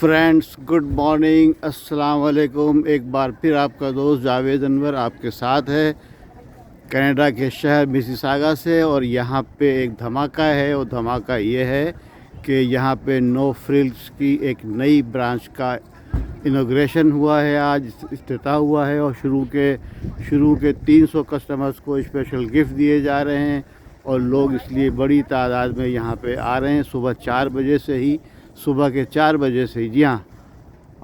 Friends, good morning, अस्सलाम वालेकुम। एक बार फिर आपका दोस्त जावेद अनवर आपके साथ है कनाडा के शहर मिसिसागा से। और यहाँ पे एक धमाका है, और धमाका ये है कि यहाँ पे नो फ्रिल्स की एक नई ब्रांच का इनॉग्रेशन हुआ है, आज इफ्तिताह हुआ है। और शुरू के 300 कस्टमर्स को स्पेशल गिफ्ट दिए जा रहे हैं, और लोग इसलिए बड़ी तादाद में यहाँ पे आ रहे हैं। सुबह के 4 बजे से ही, जी हाँ,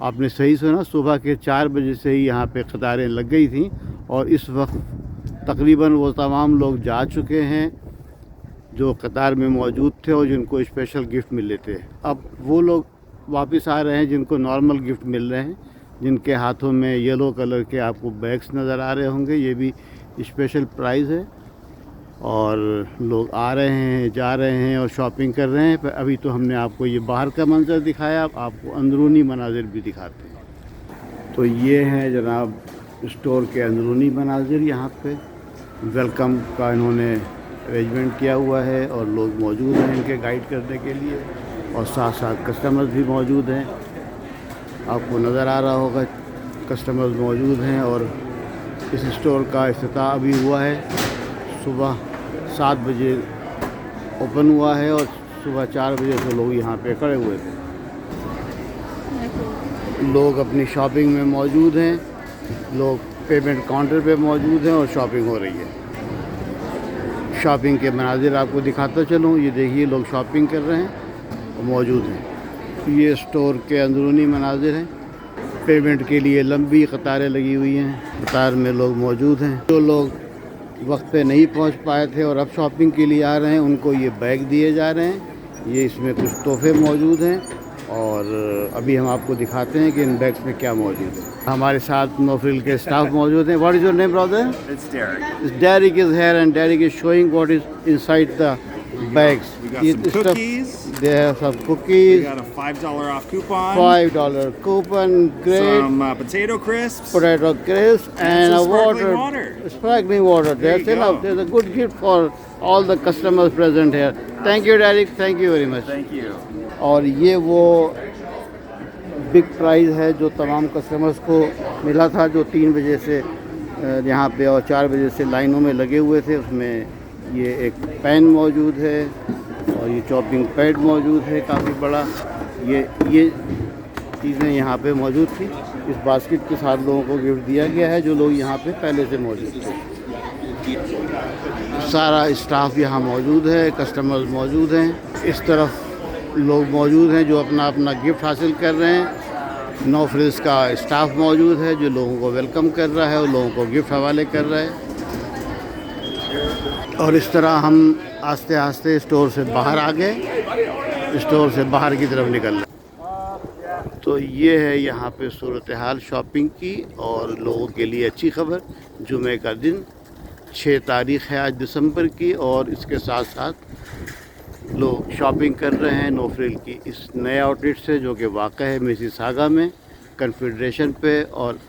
आपने सही सुना, सुबह के 4 बजे से ही यहाँ पे कतारें लग गई थी। और इस वक्त तकरीबन वो तमाम लोग जा चुके हैं जो कतार में मौजूद थे और जिनको स्पेशल गिफ्ट मिले थे। अब वो लोग वापस आ रहे हैं जिनको नॉर्मल गिफ्ट मिल रहे हैं, जिनके हाथों में येलो कलर के आपको बैग्स नज़र आ रहे होंगे। ये भी स्पेशल प्राइस है, और लोग आ रहे हैं, जा रहे हैं और शॉपिंग कर रहे हैं। पर अभी तो हमने आपको ये बाहर का मंजर दिखाया, अब आपको अंदरूनी मनाजिर भी दिखाते हैं। तो ये है जनाब स्टोर के अंदरूनी मनाजिर। यहाँ पे वेलकम का इन्होंने अरेंजमेंट किया हुआ है, और लोग मौजूद हैं इनके गाइड करने के लिए, और साथ साथ कस्टमर्स भी मौजूद हैं। आपको नज़र आ रहा होगा कस्टमर्स मौजूद हैं। और इस स्टोर का इफ्तिताह अभी हुआ है, सुबह 7 बजे ओपन हुआ है, और सुबह 4 बजे से लोग यहाँ पे खड़े हुए थे। लोग अपनी शॉपिंग में मौजूद हैं, लोग पेमेंट काउंटर पे मौजूद हैं, और शॉपिंग हो रही है। शॉपिंग के मनाजिर आपको दिखाता चलूँ। ये देखिए, लोग शॉपिंग कर रहे हैं और मौजूद हैं। ये स्टोर के अंदरूनी मनाजिर हैं। पेमेंट के लिए लंबी कतारें लगी हुई हैं, कतार में लोग मौजूद हैं। जो लोग वक्त पे नहीं पहुंच पाए थे और अब शॉपिंग के लिए आ रहे हैं, उनको ये बैग दिए जा रहे हैं। ये इसमें कुछ तोहफे मौजूद हैं, और अभी हम आपको दिखाते हैं कि इन बैग्स में क्या मौजूद है। हमारे साथ नो फ्रिल के स्टाफ मौजूद हैं। What is your name brother? It's Derek. Derek is here, and Derek is showing what is inside the bags. We got some cookies. They have some We cookies, got a $5 off coupon. $5 coupon, great. Some potato crisps. Potato crisp and a some sparkling water. Sparkling water. There That's you enough. go. There's a good gift for all the customers present here. Thank you, Derek. Thank you very much. Thank you. और ये वो big price है जो तमाम customers को मिला था, जो 3 बजे से यहाँ पे और 4 बजे से लाइनों में लगे हुए थे। उसमें ये एक पैन मौजूद है, और ये चॉपिंग पैड मौजूद है काफ़ी बड़ा। ये चीज़ें यहाँ पे मौजूद थी। इस बास्केट के साथ लोगों को गिफ्ट दिया गया है जो लोग यहाँ पे पहले से मौजूद थे। सारा स्टाफ यहाँ मौजूद है, कस्टमर्स मौजूद हैं। इस तरफ लोग मौजूद हैं जो अपना अपना गिफ्ट हासिल कर रहे हैं। नो फ्रिल्स का स्टाफ मौजूद है जो लोगों को वेलकम कर रहा है और लोगों को गिफ्ट हवाले कर रहा है। और इस तरह हम आस्ते आस्ते स्टोर से बाहर आ गए, स्टोर से बाहर की तरफ निकल रहे। तो ये है यहाँ पे सूरत हाल शॉपिंग की। और लोगों के लिए अच्छी खबर, जुमे का दिन 6 तारीख़ है आज दिसंबर की, और इसके साथ साथ लोग शॉपिंग कर रहे हैं नो फ्रिल की इस नए आउटलेट से, जो कि वाक़ा है मिसिसागा में, कन्फेडरेशन पे और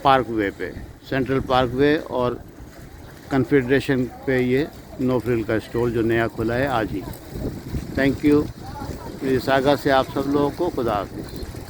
पार्क वे पे, सेंट्रल पार्क वे और कन्फेडरेशन पे ये नो फ्रिल का स्टोर जो नया खुला है आज ही। थैंक यू मिसिसागा से आप सब लोगों को। खुदा हाफिज़।